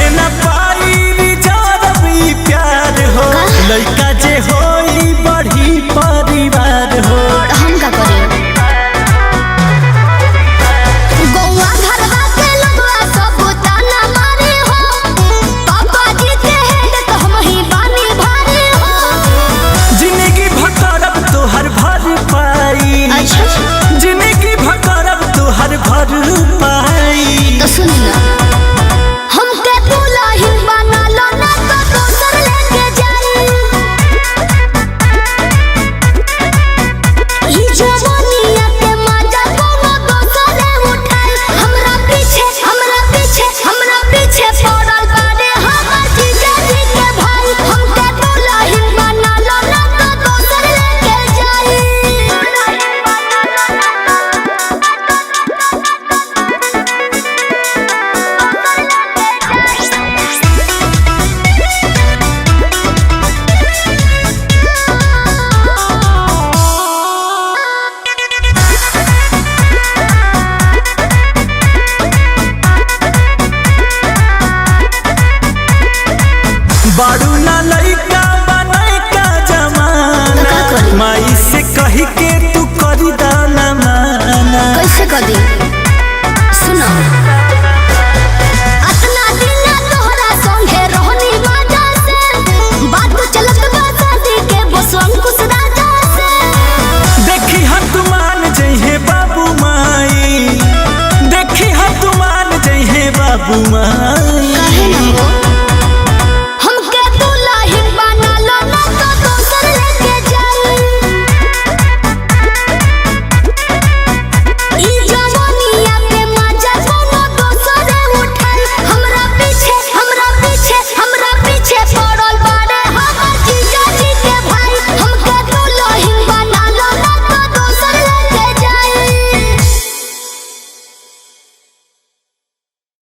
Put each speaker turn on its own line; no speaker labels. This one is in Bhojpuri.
बढ़े न पाई जब ई प्यार हो लइका जे होई बढ़ी परिवार हो।
हम का करे गौवा घरवा के लगवा सब ताना मारे हो पापा जी के हेड तो हम ही बानी भारी हो।
जिंदगी भटरब तोहर भर पाई जिंदगी भटरब तोहर भर पाई।
तो सुन ना हमके दुल्हन बना लो ना तो दोसर लेके जाई। ई जवानिया के मजा कोनो दोसर उठाई। हमरा पीछे पड़ल बाड़े हमर जीजा जी के भाई। हमके दुल्हन बना लो ना तो दोसर लेके जाई।
बारू ना लइका बनाई का जमाना माई से कही के तू करी दाना माना।
कैसे कर दी सुनो अतना दिन तोहरा संगे रहनी मजा से बात चलत बा शादी के बसवन कुछ राजा से।
देखी हाथ मान जइहे बाबू माई देखी हाथ मान जइहे बाबू माई।